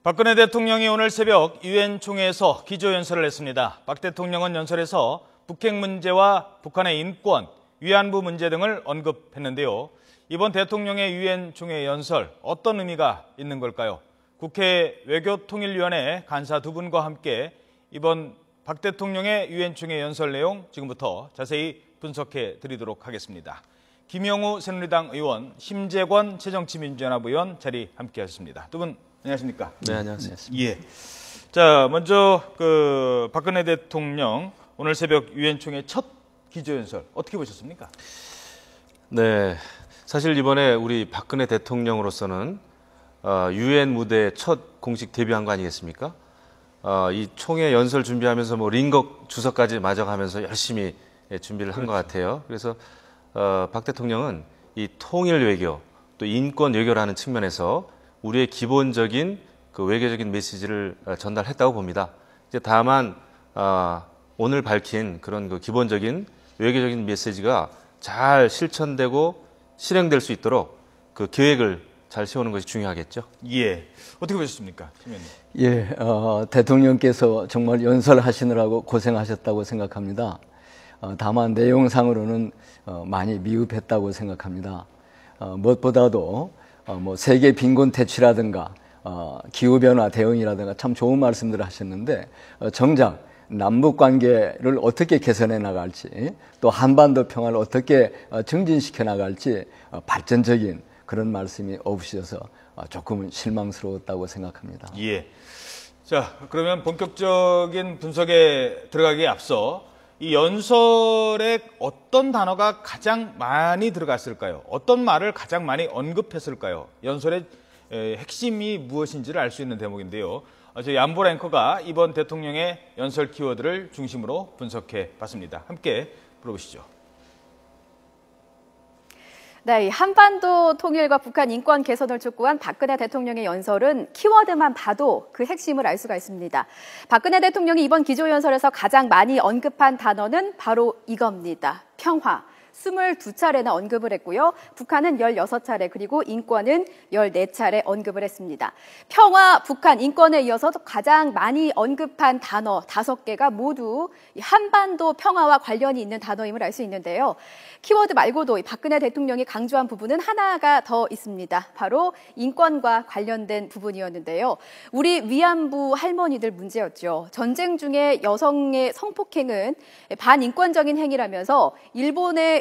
박근혜 대통령이 오늘 새벽 유엔 총회에서 기조연설을 했습니다. 박 대통령은 연설에서 북핵 문제와 북한의 인권, 위안부 문제 등을 언급했는데요. 이번 대통령의 유엔 총회 연설 어떤 의미가 있는 걸까요? 국회 외교통일위원회 간사 두 분과 함께 이번 박 대통령의 유엔 총회 연설 내용 지금부터 자세히 분석해 드리도록 하겠습니다. 김영우 새누리당 의원, 심재권 새정치민주연합 의원 자리 함께하셨습니다. 두 분 안녕하십니까? 네, 안녕하세요. 예. 자, 먼저 박근혜 대통령 오늘 새벽 유엔 총회 첫 기조연설 어떻게 보셨습니까? 네, 사실 이번에 우리 박근혜 대통령으로서는 유엔 무대에 첫 공식 데뷔한 거 아니겠습니까? 이 총회 연설 준비하면서 뭐 링거 주석까지 맞아가면서 열심히 준비를 한 것 같아요. 그래서 박 대통령은 이 통일 외교 또 인권 외교라는 측면에서 우리의 기본적인 그 외교적인 메시지를 전달했다고 봅니다. 이제 다만 오늘 밝힌 그런 그 기본적인 외교적인 메시지가 잘 실천되고 실행될 수 있도록 그 계획을 잘 세우는 것이 중요하겠죠. 예. 어떻게 보셨습니까, 김 의원님? 예, 대통령께서 정말 연설하시느라고 고생하셨다고 생각합니다. 다만 내용상으로는 많이 미흡했다고 생각합니다. 무엇보다도 뭐 세계 빈곤 퇴치라든가 기후변화 대응이라든가 참 좋은 말씀들을 하셨는데 정작 남북 관계를 어떻게 개선해 나갈지 또 한반도 평화를 어떻게 증진시켜 나갈지 발전적인 그런 말씀이 없으셔서 조금은 실망스러웠다고 생각합니다. 예. 자, 그러면 본격적인 분석에 들어가기에 앞서 이 연설에 어떤 단어가 가장 많이 들어갔을까요? 어떤 말을 가장 많이 언급했을까요? 연설의 핵심이 무엇인지를 알 수 있는 대목인데요. 저희 안보 랭커가 이번 대통령의 연설 키워드를 중심으로 분석해 봤습니다. 함께 들어보시죠. 네, 한반도 통일과 북한 인권 개선을 촉구한 박근혜 대통령의 연설은 키워드만 봐도 그 핵심을 알 수가 있습니다. 박근혜 대통령이 이번 기조연설에서 가장 많이 언급한 단어는 바로 이겁니다. 평화. 22차례나 언급을 했고요. 북한은 16차례 그리고 인권은 14차례 언급을 했습니다. 평화, 북한, 인권에 이어서 가장 많이 언급한 단어 5개가 모두 한반도 평화와 관련이 있는 단어임을 알 수 있는데요. 키워드 말고도 박근혜 대통령이 강조한 부분은 하나가 더 있습니다. 바로 인권과 관련된 부분이었는데요. 우리 위안부 할머니들 문제였죠. 전쟁 중에 여성의 성폭행은 반인권적인 행위라면서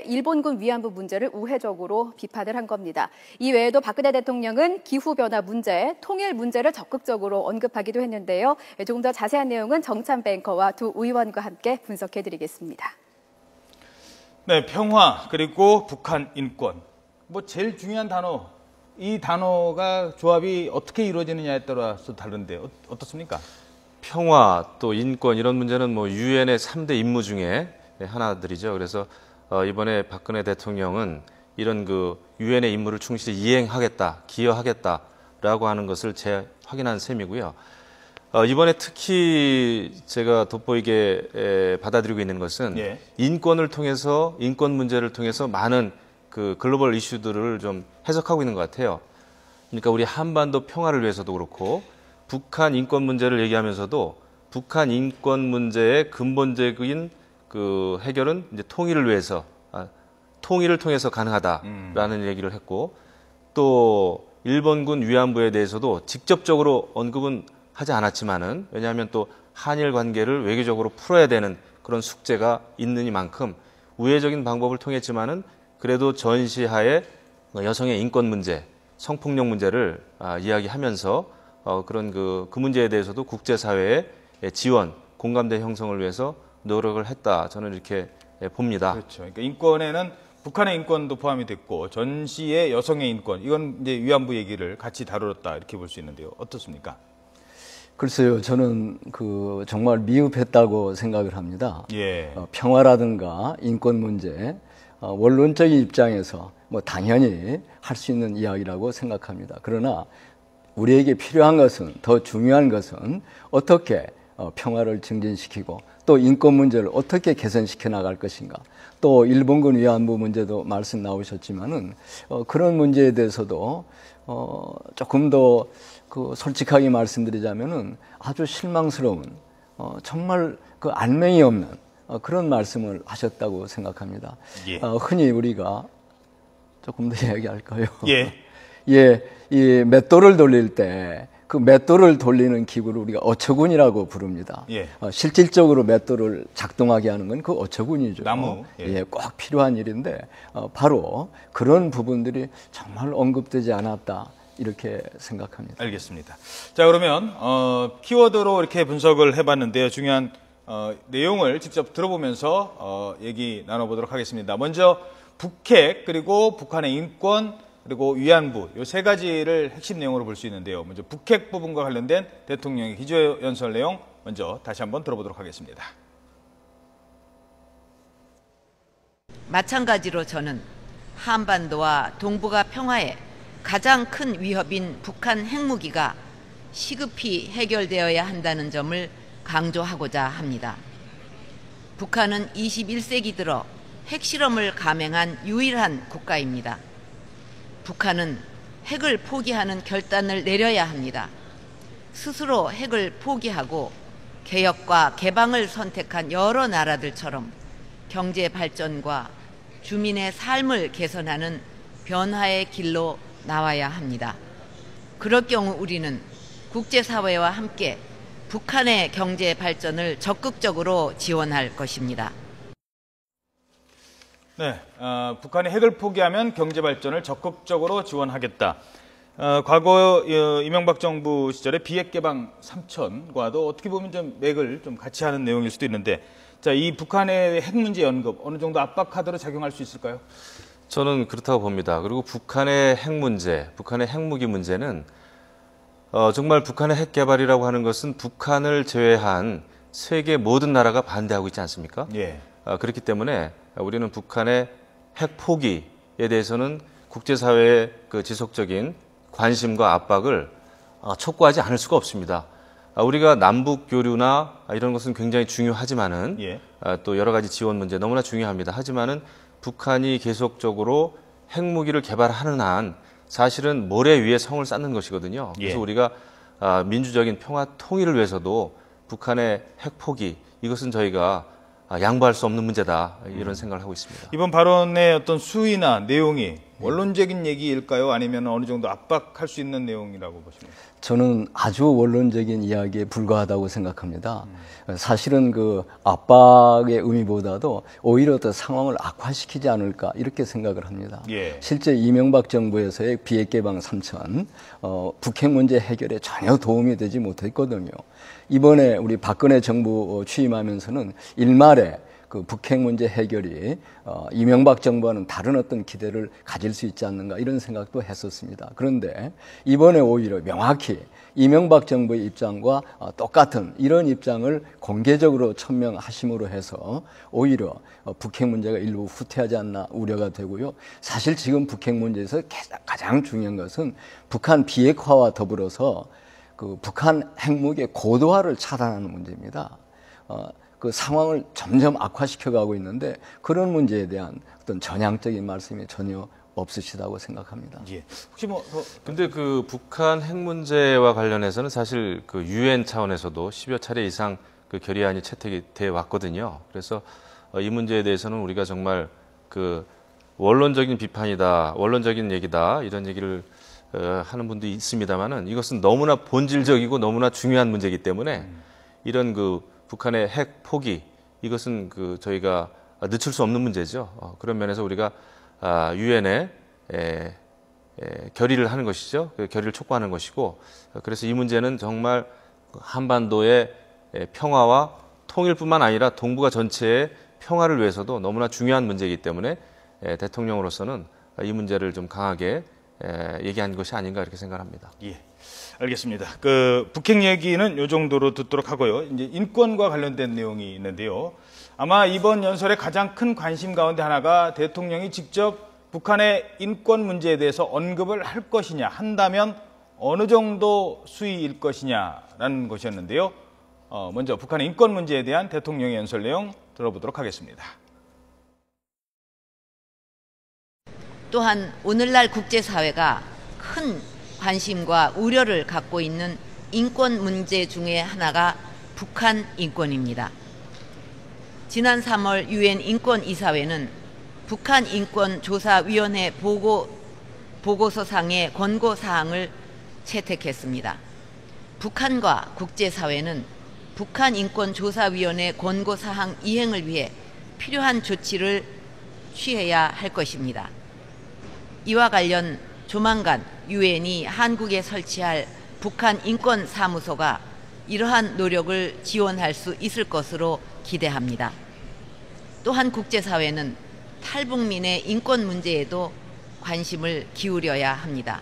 일본군 위안부 문제를 우회적으로 비판을 한 겁니다. 이 외에도 박근혜 대통령은 기후변화 문제, 통일 문제를 적극적으로 언급하기도 했는데요. 조금 더 자세한 내용은 정찬 뱅커와 두 의원과 함께 분석해드리겠습니다. 네, 평화 그리고 북한 인권. 뭐 제일 중요한 단어, 이 단어가 조합이 어떻게 이루어지느냐에 따라서 다른데 어떻습니까? 평화 또 인권 이런 문제는 뭐 유엔의 3대 임무 중에 하나들이죠. 그래서 이번에 박근혜 대통령은 이런 그 유엔의 임무를 충실히 이행하겠다, 기여하겠다라고 하는 것을 재확인한 셈이고요. 이번에 특히 제가 돋보이게 받아들이고 있는 것은 예. 인권을 통해서 인권 문제를 통해서 많은 그 글로벌 이슈들을 좀 해석하고 있는 것 같아요. 그러니까 우리 한반도 평화를 위해서도 그렇고 북한 인권 문제를 얘기하면서도 북한 인권 문제의 근본적인 그 해결은 이제 통일을 위해서 통일을 통해서 가능하다라는 얘기를 했고 또 일본군 위안부에 대해서도 직접적으로 언급은 하지 않았지만은 왜냐하면 또 한일 관계를 외교적으로 풀어야 되는 그런 숙제가 있는 이만큼 우회적인 방법을 통했지만은 그래도 전시하에 여성의 인권 문제, 성폭력 문제를 이야기하면서 그런 그 문제에 대해서도 국제사회의 지원, 공감대 형성을 위해서 노력을 했다. 저는 이렇게 봅니다. 그렇죠. 그러니까 인권에는 북한의 인권도 포함이 됐고 전시의 여성의 인권, 이건 이제 위안부 얘기를 같이 다뤘다 이렇게 볼 수 있는데요. 어떻습니까? 글쎄요, 저는 정말 미흡했다고 생각을 합니다. 예. 평화라든가 인권 문제, 원론적인 입장에서 뭐 당연히 할 수 있는 이야기라고 생각합니다. 그러나 우리에게 필요한 것은, 더 중요한 것은 어떻게 평화를 증진시키고 또 인권 문제를 어떻게 개선시켜 나갈 것인가, 또 일본군 위안부 문제도 말씀 나오셨지만은 그런 문제에 대해서도 조금 더 솔직하게 말씀드리자면은 아주 실망스러운 정말 그 안맹이 없는 그런 말씀을 하셨다고 생각합니다. 예. 흔히 우리가 조금 더 이야기할까요? 예. 예, 이 맷돌을 돌릴 때 그 맷돌을 돌리는 기구를 우리가 어처군이라고 부릅니다. 예. 실질적으로 맷돌을 작동하게 하는 건 그 어처군이죠. 나무. 예. 꼭 필요한 일인데 바로 그런 부분들이 정말 언급되지 않았다 이렇게 생각합니다. 알겠습니다. 자, 그러면 키워드로 이렇게 분석을 해봤는데요. 중요한 내용을 직접 들어보면서 얘기 나눠보도록 하겠습니다. 먼저 북핵, 그리고 북한의 인권, 그리고 위안부, 이 세 가지를 핵심 내용으로 볼 수 있는데요. 먼저 북핵 부분과 관련된 대통령의 기조연설 내용 먼저 다시 한번 들어보도록 하겠습니다. 마찬가지로 저는 한반도와 동북아 평화에 가장 큰 위협인 북한 핵무기가 시급히 해결되어야 한다는 점을 강조하고자 합니다. 북한은 21세기 들어 핵실험을 감행한 유일한 국가입니다. 북한은 핵을 포기하는 결단을 내려야 합니다. 스스로 핵을 포기하고 개혁과 개방을 선택한 여러 나라들처럼 경제 발전과 주민의 삶을 개선하는 변화의 길로 나와야 합니다. 그럴 경우 우리는 국제사회와 함께 북한의 경제 발전을 적극적으로 지원할 것입니다. 네, 북한이 핵을 포기하면 경제 발전을 적극적으로 지원하겠다. 과거 이명박 정부 시절에 비핵 개방 3천과도 어떻게 보면 좀 맥을 좀 같이 하는 내용일 수도 있는데, 자, 이 북한의 핵 문제 연급 어느 정도 압박카드로 작용할 수 있을까요? 저는 그렇다고 봅니다. 그리고 북한의 핵 문제, 북한의 핵무기 문제는 정말 북한의 핵 개발이라고 하는 것은 북한을 제외한 세계 모든 나라가 반대하고 있지 않습니까? 예. 그렇기 때문에 우리는 북한의 핵 포기에 대해서는 국제사회의 그 지속적인 관심과 압박을 촉구하지 않을 수가 없습니다. 우리가 남북 교류나 이런 것은 굉장히 중요하지만은 예. 또 여러 가지 지원 문제 너무나 중요합니다. 하지만은 북한이 계속적으로 핵무기를 개발하는 한 사실은 모래 위에 성을 쌓는 것이거든요. 그래서 예. 우리가 민주적인 평화 통일을 위해서도 북한의 핵 포기, 이것은 저희가 양보할 수 없는 문제다, 이런 생각을 하고 있습니다. 이번 발언의 어떤 수위나 내용이 원론적인 얘기일까요? 아니면 어느 정도 압박할 수 있는 내용이라고 보십니까? 저는 아주 원론적인 이야기에 불과하다고 생각합니다. 사실은 그 압박의 의미보다도 오히려 더 상황을 악화시키지 않을까 이렇게 생각을 합니다. 예. 실제 이명박 정부에서의 비핵 개방 3천 북핵 문제 해결에 전혀 도움이 되지 못했거든요. 이번에 우리 박근혜 정부 취임하면서는 일말에 그 북핵 문제 해결이 이명박 정부와는 다른 어떤 기대를 가질 수 있지 않는가 이런 생각도 했었습니다. 그런데 이번에 오히려 명확히 이명박 정부의 입장과 똑같은 이런 입장을 공개적으로 천명하심으로 해서 오히려 북핵 문제가 일부 후퇴하지 않나 우려가 되고요. 사실 지금 북핵 문제에서 가장 중요한 것은 북한 비핵화와 더불어서 그 북한 핵무기의 고도화를 차단하는 문제입니다. 그 상황을 점점 악화시켜가고 있는데 그런 문제에 대한 어떤 전향적인 말씀이 전혀 없으시다고 생각합니다. 예. 혹시 뭐 근데 그 북한 핵 문제와 관련해서는 사실 그 유엔 차원에서도 10여 차례 이상 그 결의안이 채택이 돼 왔거든요. 그래서 이 문제에 대해서는 우리가 정말 그 원론적인 비판이다, 원론적인 얘기다, 이런 얘기를 하는 분도 있습니다만은 이것은 너무나 본질적이고 너무나 중요한 문제이기 때문에 이런 그 북한의 핵 포기, 이것은 그 저희가 늦출 수 없는 문제죠. 그런 면에서 우리가 유엔에 결의를 하는 것이죠. 그 결의를 촉구하는 것이고, 그래서 이 문제는 정말 한반도의 평화와 통일뿐만 아니라 동북아 전체의 평화를 위해서도 너무나 중요한 문제이기 때문에 대통령으로서는 이 문제를 좀 강하게 얘기한 것이 아닌가 이렇게 생각합니다. 예, 알겠습니다. 그 북핵 얘기는 이 정도로 듣도록 하고요. 이제 인권과 관련된 내용이 있는데요. 아마 이번 연설의 가장 큰 관심 가운데 하나가 대통령이 직접 북한의 인권 문제에 대해서 언급을 할 것이냐, 한다면 어느 정도 수위일 것이냐라는 것이었는데요. 먼저 북한의 인권 문제에 대한 대통령의 연설 내용 들어보도록 하겠습니다. 또한 오늘날 국제사회가 큰 관심과 우려를 갖고 있는 인권 문제 중에 하나가 북한 인권입니다. 지난 3월 유엔 인권이사회는 북한 인권조사위원회 보고서상의 권고사항을 채택했습니다. 북한과 국제사회는 북한 인권조사위원회 권고사항 이행을 위해 필요한 조치를 취해야 할 것입니다. 이와 관련 조만간 유엔이 한국에 설치할 북한 인권사무소가 이러한 노력을 지원할 수 있을 것으로 기대합니다. 또한 국제사회는 탈북민의 인권 문제에도 관심을 기울여야 합니다.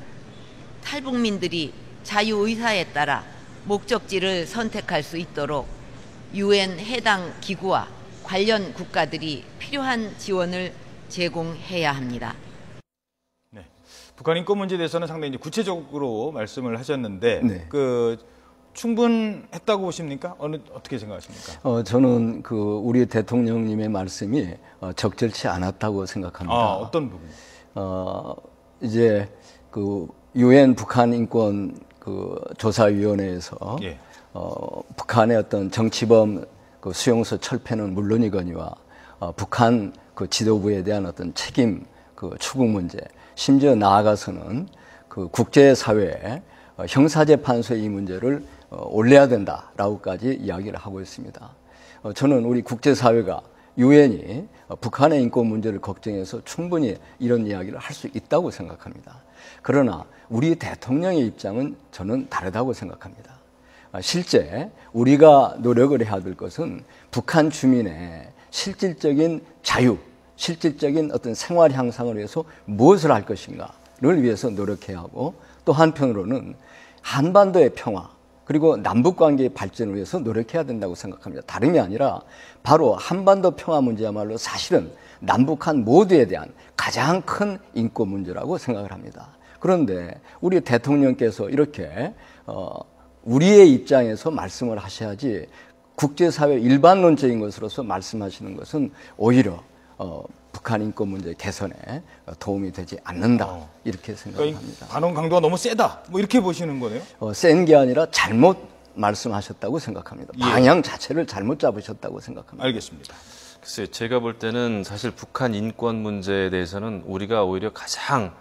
탈북민들이 자유의사에 따라 목적지를 선택할 수 있도록 유엔 해당 기구와 관련 국가들이 필요한 지원을 제공해야 합니다. 네, 북한 인권 문제에 대해서는 상당히 이제 구체적으로 말씀을 하셨는데 네. 충분했다고 보십니까? 어떻게 생각하십니까? 저는 우리 대통령님의 말씀이 적절치 않았다고 생각합니다. 어떤 부분? 이제 유엔 북한 인권 조사위원회에서 예. 북한의 어떤 정치범 수용소 철폐는 물론이거니와 북한 지도부에 대한 어떤 책임 추궁 문제, 심지어 나아가서는 국제사회에 형사재판소에 이 문제를 올려야 된다라고까지 이야기를 하고 있습니다. 저는 우리 국제사회가 유엔이 북한의 인권 문제를 걱정해서 충분히 이런 이야기를 할 수 있다고 생각합니다. 그러나 우리 대통령의 입장은 저는 다르다고 생각합니다. 실제 우리가 노력을 해야 될 것은 북한 주민의 실질적인 자유, 실질적인 어떤 생활 향상을 위해서 무엇을 할 것인가를 위해서 노력해야 하고, 또 한편으로는 한반도의 평화 그리고 남북관계의 발전을 위해서 노력해야 된다고 생각합니다. 다름이 아니라 바로 한반도 평화 문제야말로 사실은 남북한 모두에 대한 가장 큰 인권 문제라고 생각을 합니다. 그런데 우리 대통령께서 이렇게 우리의 입장에서 말씀을 하셔야지 국제사회 일반론적인 것으로서 말씀하시는 것은 오히려 북한 인권 문제 개선에 도움이 되지 않는다, 이렇게 생각합니다. 그러니까 반응 강도가 너무 세다, 뭐 이렇게 보시는 거네요? 센 게 아니라 잘못 말씀하셨다고 생각합니다. 예. 방향 자체를 잘못 잡으셨다고 생각합니다. 알겠습니다. 글쎄요, 제가 볼 때는 사실 북한 인권 문제에 대해서는 우리가 오히려 가장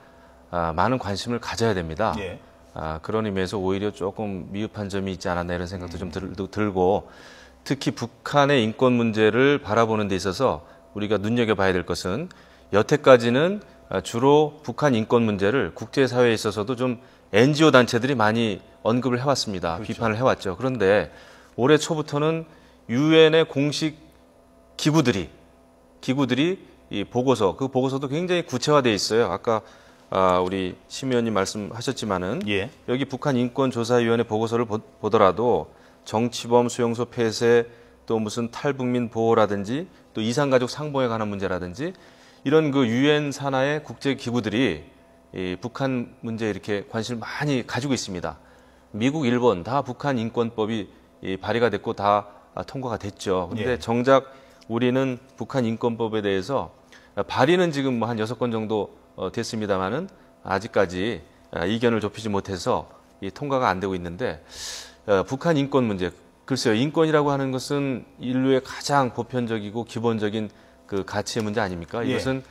많은 관심을 가져야 됩니다. 예. 그런 의미에서 오히려 조금 미흡한 점이 있지 않았나 이런 생각도 좀 들고, 특히 북한의 인권 문제를 바라보는 데 있어서 우리가 눈여겨봐야 될 것은, 여태까지는 주로 북한 인권 문제를 국제사회에 있어서도 좀 NGO 단체들이 많이 언급을 해왔습니다. 그렇죠. 비판을 해왔죠. 그런데 올해 초부터는 유엔의 공식 기구들이 이 보고서, 그 보고서도 굉장히 구체화되어 있어요. 아까 우리 심 의원님 말씀하셨지만은, 예. 여기 북한 인권조사위원회 보고서를 보더라도 정치범 수용소 폐쇄, 또 무슨 탈북민 보호라든지 또 이산가족 상봉에 관한 문제라든지 이런 유엔 산하의 국제 기구들이 이 북한 문제에 이렇게 관심을 많이 가지고 있습니다. 미국, 일본 다 북한 인권법이 발의가 됐고 다 통과가 됐죠. 그런데 예. 정작 우리는 북한 인권법에 대해서 발의는 지금 한 6건 정도 됐습니다만은 아직까지 이견을 좁히지 못해서 통과가 안 되고 있는데, 북한 인권 문제, 글쎄요, 인권이라고 하는 것은 인류의 가장 보편적이고 기본적인 가치의 문제 아닙니까? 이것은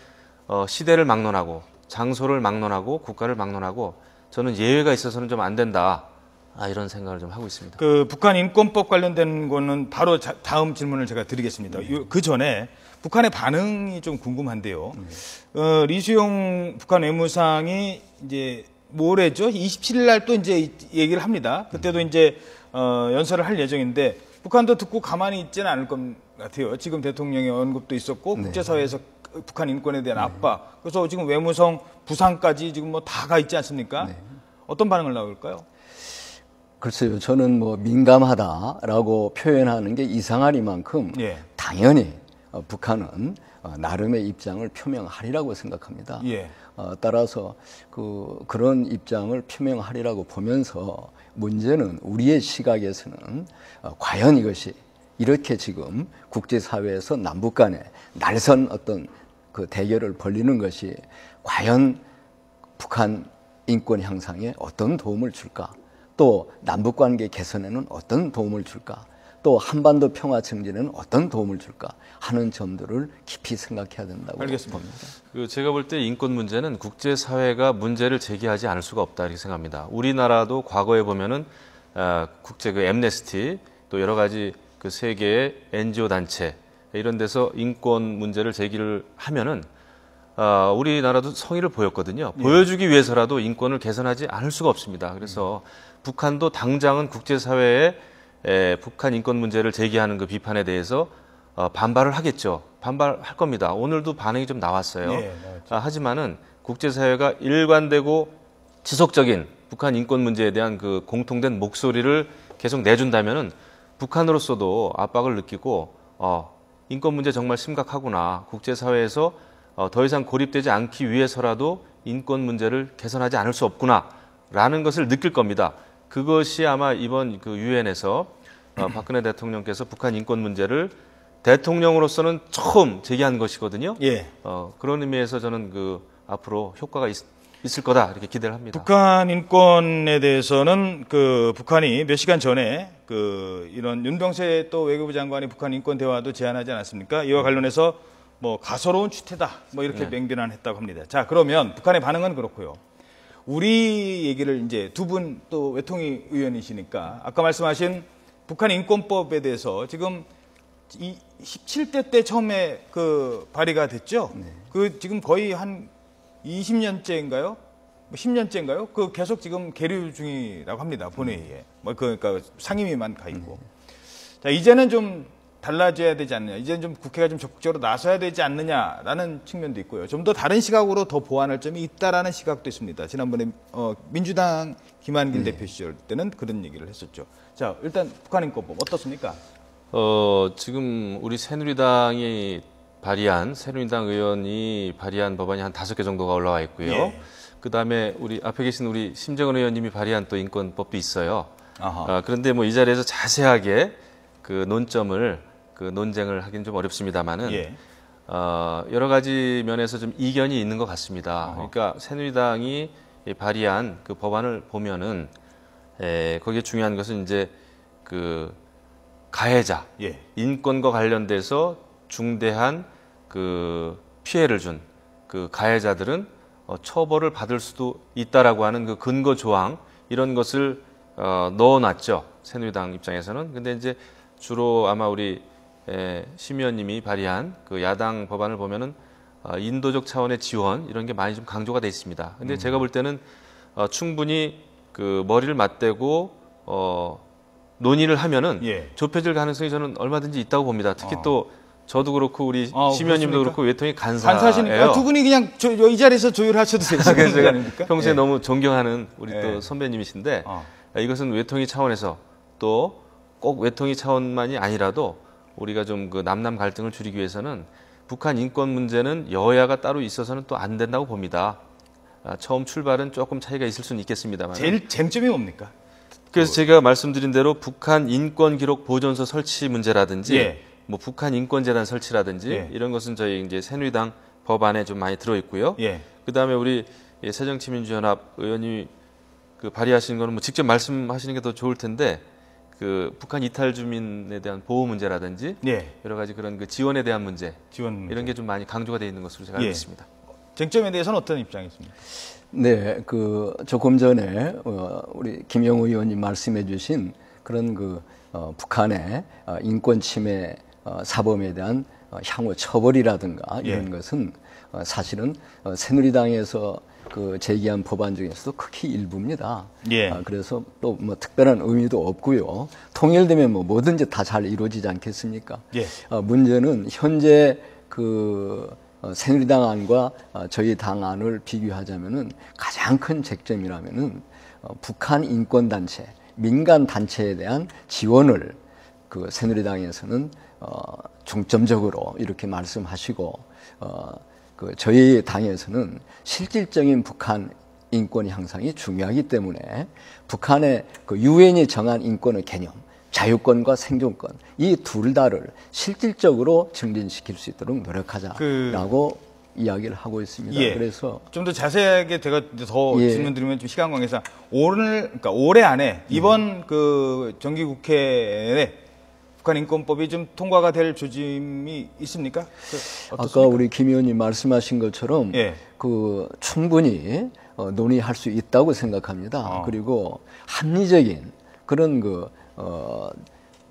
시대를 막론하고 장소를 막론하고 국가를 막론하고, 저는 예외가 있어서는 좀 안 된다, 이런 생각을 좀 하고 있습니다. 북한 인권법 관련된 거는 바로 다음 질문을 제가 드리겠습니다. 그 전에 북한의 반응이 좀 궁금한데요. 리수용 북한 외무상이 이제 모레죠, 27일 날 또 이제 얘기를 합니다. 그때도 이제 연설을 할 예정인데, 북한도 듣고 가만히 있지는 않을 것 같아요. 지금 대통령의 언급도 있었고, 네. 국제사회에서 북한 인권에 대한 압박, 그래서 지금 외무성 부산까지 지금 뭐 다 가 있지 않습니까? 네. 어떤 반응을 나올까요? 글쎄요, 저는 민감하다라고 표현하는 게 이상하리만큼 예. 당연히 북한은 나름의 입장을 표명하리라고 생각합니다. 예. 따라서 그런 입장을 표명하리라고 보면서 문제는 우리의 시각에서는 과연 이것이 이렇게 지금 국제사회에서 남북 간에 날선 어떤 그 대결을 벌리는 것이 과연 북한 인권 향상에 어떤 도움을 줄까? 또 남북 관계 개선에는 어떤 도움을 줄까? 또 한반도 평화 증진에는 어떤 도움을 줄까 하는 점들을 깊이 생각해야 된다고 알겠습니다. 봅니다. 제가 볼 때 인권 문제는 국제사회가 문제를 제기하지 않을 수가 없다 이렇게 생각합니다. 우리나라도 과거에 보면은 국제 엠네스티 또 여러 가지 그 세계의 NGO 단체 이런 데서 인권 문제를 제기를 하면은 우리나라도 성의를 보였거든요. 보여주기 위해서라도 인권을 개선하지 않을 수가 없습니다. 그래서 북한도 당장은 국제사회에 북한 인권 문제를 제기하는 그 비판에 대해서 반발을 하겠죠. 반발할 겁니다. 오늘도 반응이 좀 나왔어요. 하지만은 국제사회가 일관되고 지속적인 북한 인권 문제에 대한 그 공통된 목소리를 계속 내준다면은 북한으로서도 압박을 느끼고 인권 문제 정말 심각하구나. 국제사회에서 더 이상 고립되지 않기 위해서라도 인권 문제를 개선하지 않을 수 없구나라는 것을 느낄 겁니다. 그것이 아마 이번 그 유엔에서 박근혜 대통령께서 북한 인권 문제를 대통령으로서는 처음 제기한 것이거든요. 예. 그런 의미에서 저는 그 앞으로 효과가 있을 거다 이렇게 기대를 합니다. 북한 인권에 대해서는 그 북한이 몇 시간 전에 그 이런 윤병세 또 외교부 장관이 북한 인권 대화도 제안하지 않았습니까? 이와 관련해서 뭐 가소로운 추태다 뭐 이렇게 맹비난했다고 합니다. 자, 그러면 북한의 반응은 그렇고요. 우리 얘기를 이제 두 분 또 외통위 의원이시니까 아까 말씀하신 북한 인권법에 대해서 지금 17대 때 처음에 그 발의가 됐죠. 그 지금 거의 한 20년째인가요? 10년째인가요? 그 계속 지금 계류 중이라고 합니다. 본회의에. 뭐 그러니까 상임위만 가 있고. 자, 이제는 좀 달라져야 되지 않느냐. 이제는 좀 국회가 좀 적극적으로 나서야 되지 않느냐라는 측면도 있고요. 좀 더 다른 시각으로 더 보완할 점이 있다라는 시각도 있습니다. 지난번에 민주당 김한길 대표 시절 때는 그런 얘기를 했었죠. 자, 일단 북한 인권법 어떻습니까? 지금 우리 새누리당 의원이 발의한 법안이 한 5개 정도가 올라와 있고요. 예. 그다음에 우리 앞에 계신 우리 심정은 의원님이 발의한 또 인권법도 있어요. 그런데 뭐 이 자리에서 자세하게 그 논쟁을 하긴 좀 어렵습니다만은 예. 여러 가지 면에서 좀 이견이 있는 것 같습니다. 그러니까 새누리당이 발의한 그 법안을 보면은 거기에 중요한 것은 이제 그 가해자, 예. 인권과 관련돼서 중대한 그 피해를 준 그 가해자들은 처벌을 받을 수도 있다라고 하는 그 근거 조항 이런 것을 넣어놨죠. 새누리당 입장에서는. 근데 이제 주로 아마 우리 심 의원님이 발의한 그 야당 법안을 보면은 인도적 차원의 지원 이런 게 많이 좀 강조가 돼 있습니다. 근데 제가 볼 때는 충분히 그 머리를 맞대고 논의를 하면은 예. 좁혀질 가능성이 저는 얼마든지 있다고 봅니다. 특히 또 저도 그렇고 우리 심 의원님도 그렇습니까? 그렇고 외통이 간사하시니까 간사예요. 두 분이 그냥 이 자리에서 조율하셔도 되지 그래서 제가 않습니까? 평소에 예. 너무 존경하는 우리 예. 또 선배님이신데 이것은 외통위 차원에서 또 꼭 외통위 차원만이 아니라도 우리가 좀 그 남남 갈등을 줄이기 위해서는 북한 인권 문제는 여야가 따로 있어서는 또 안 된다고 봅니다. 처음 출발은 조금 차이가 있을 수는 있겠습니다만. 제일 쟁점이 뭡니까? 그래서 제가 말씀드린 대로 북한 인권 기록 보존소 설치 문제라든지 예. 뭐 북한 인권재단 설치라든지 예. 이런 것은 저희 이제 새누리당 법안에 좀 많이 들어 있고요. 예. 그다음에 우리 새정치민주연합 의원이 그 발의하신 거는 뭐 직접 말씀하시는 게 더 좋을 텐데 그 북한 이탈 주민에 대한 보호 문제라든지 예. 여러 가지 그런 그 지원에 대한 문제 지원 이런 게 좀 많이 강조가 되어 있는 것으로 제가 알고 예. 있습니다. 쟁점에 대해서는 어떤 입장이십니까? 네, 조금 전에 우리 김영우 의원님 말씀해주신 그런 북한의 인권 침해 사범에 대한 향후 처벌이라든가 이런 예. 것은 사실은 새누리당에서 제기한 법안 중에서도 극히 일부입니다. 예. 그래서 또 뭐 특별한 의미도 없고요. 통일되면 뭐 뭐든지 다 잘 이루어지지 않겠습니까? 예. 문제는 현재 새누리당 안과 저희 당 안을 비교하자면은 가장 큰 쟁점이라면은 북한 인권 단체, 민간 단체에 대한 지원을 새누리당에서는 중점적으로 이렇게 말씀하시고 저희 당에서는 실질적인 북한 인권 향상이 중요하기 때문에 북한의 유엔이 정한 인권의 개념, 자유권과 생존권 이 둘 다를 실질적으로 증진시킬 수 있도록 노력하자라고 이야기를 하고 있습니다. 예. 그래서 좀 더 자세하게 제가 더 예. 질문 드리면 좀 시간 관계상 그러니까 올해 안에 이번 그 정기국회에 북한 인권법이 좀 통과가 될 조짐이 있습니까? 아까 우리 김 의원님 말씀하신 것처럼 예. 충분히 논의할 수 있다고 생각합니다. 그리고 합리적인 그런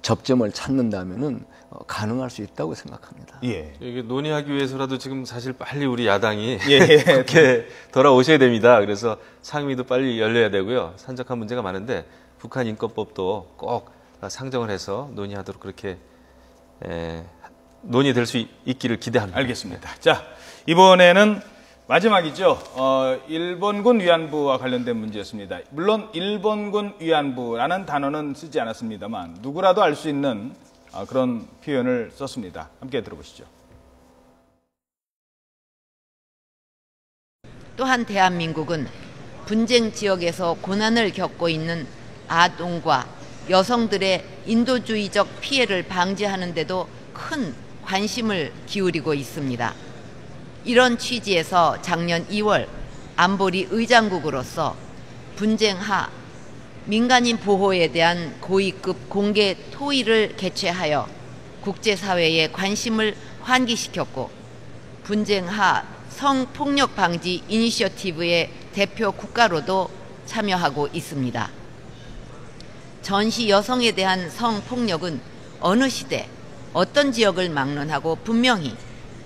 접점을 찾는다면은 가능할 수 있다고 생각합니다. 예. 이게 논의하기 위해서라도 지금 사실 빨리 우리 야당이 예. 국회에 돌아오셔야 됩니다. 그래서 상임위도 빨리 열려야 되고요. 산적한 문제가 많은데 북한 인권법도 꼭 상정을 해서 논의하도록 그렇게 논의될 수 있기를 기대합니다. 알겠습니다. 자, 이번에는 마지막이죠. 일본군 위안부와 관련된 문제였습니다. 물론 일본군 위안부라는 단어는 쓰지 않았습니다만 누구라도 알 수 있는 그런 표현을 썼습니다. 함께 들어보시죠. 또한 대한민국은 분쟁 지역에서 고난을 겪고 있는 아동과 여성들의 인도주의적 피해를 방지하는 데도 큰 관심을 기울이고 있습니다. 이런 취지에서 작년 2월 안보리 의장국으로서 분쟁하 민간인 보호에 대한 고위급 공개 토의를 개최하여 국제사회의 관심을 환기시켰고 분쟁하 성폭력 방지 이니셔티브의 대표 국가로도 참여하고 있습니다. 전시 여성에 대한 성폭력은 어느 시대 어떤 지역을 막론하고 분명히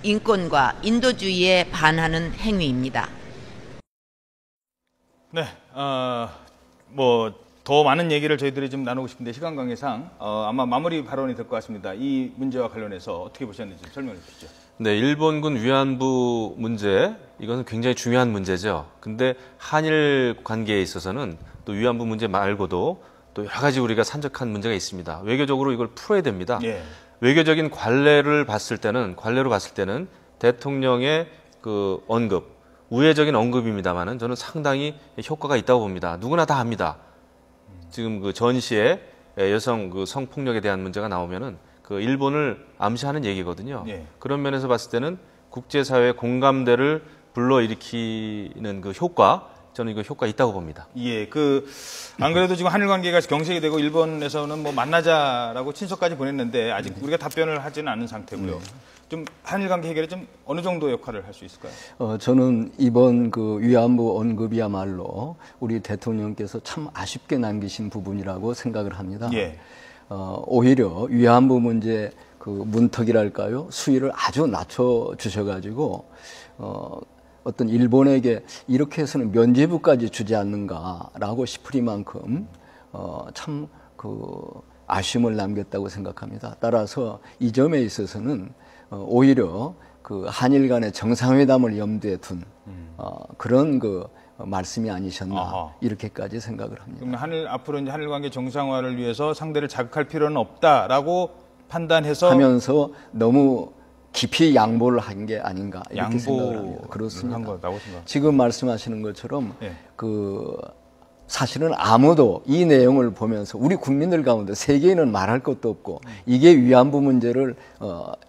인권과 인도주의에 반하는 행위입니다. 네, 더 많은 얘기를 저희들이 좀 나누고 싶은데 시간 관계상 아마 마무리 발언이 될 것 같습니다. 이 문제와 관련해서 어떻게 보셨는지 좀 설명해 주시죠. 네, 일본군 위안부 문제, 이것은 굉장히 중요한 문제죠. 근데 한일 관계에 있어서는 또 위안부 문제 말고도 또 여러 가지 우리가 산적한 문제가 있습니다. 외교적으로 이걸 풀어야 됩니다. 예. 외교적인 관례로 봤을 때는 대통령의 그 언급, 우회적인 언급입니다만은 저는 상당히 효과가 있다고 봅니다. 누구나 다 합니다. 지금 그 전시에 여성 그 성폭력에 대한 문제가 나오면은 그 일본을 암시하는 얘기거든요. 예. 그런 면에서 봤을 때는 국제사회 공감대를 불러일으키는 그 효과, 저는 이거 효과 있다고 봅니다. 예, 안 그래도 지금 한일 관계가 경색이 되고 일본에서는 뭐 만나자라고 친서까지 보냈는데 아직 우리가 답변을 하지는 않은 상태고요. 좀 한일 관계 해결에 좀 어느 정도 역할을 할 수 있을까요? 저는 이번 위안부 언급이야말로 우리 대통령께서 참 아쉽게 남기신 부분이라고 생각을 합니다. 예. 오히려 위안부 문제 문턱이랄까요? 수위를 아주 낮춰 주셔가지고 어떤 일본에게 이렇게 해서는 면죄부까지 주지 않는가라고 싶으리만큼 참 아쉬움을 남겼다고 생각합니다. 따라서 이 점에 있어서는 오히려 한일 간의 정상회담을 염두에 둔 그런 말씀이 아니셨나 아하. 이렇게까지 생각을 합니다. 그럼 앞으로 이제 한일 관계 정상화를 위해서 상대를 자극할 필요는 없다라고 판단해서 하면서 너무 깊이 양보를 한 게 아닌가 이렇게 양보를 생각을 합니다. 그렇습니다. 한 거라고 생각. 지금 말씀하시는 것처럼 예. 사실은 아무도 이 내용을 보면서 우리 국민들 가운데 세계인은 말할 것도 없고 이게 위안부 문제를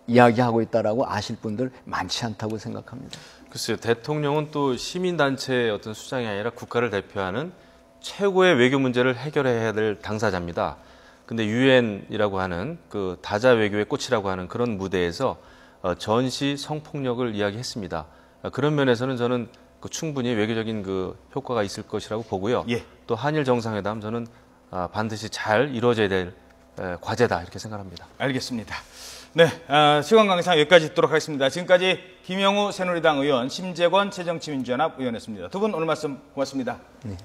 이야기하고 있다라고 아실 분들 많지 않다고 생각합니다. 글쎄요, 대통령은 또 시민단체의 어떤 수장이 아니라 국가를 대표하는 최고의 외교 문제를 해결해야 될 당사자입니다. 근데 유엔이라고 하는 다자 외교의 꽃이라고 하는 그런 무대에서 전시 성폭력을 이야기했습니다. 그런 면에서는 저는 충분히 외교적인 효과가 있을 것이라고 보고요. 예. 또 한일 정상회담 저는 반드시 잘 이루어져야 될 과제다 이렇게 생각합니다. 알겠습니다. 네, 시간 관계상 여기까지 듣도록 하겠습니다. 지금까지 김영우 새누리당 의원, 심재권 새정치민주연합 의원이었습니다. 두 분 오늘 말씀 고맙습니다. 네.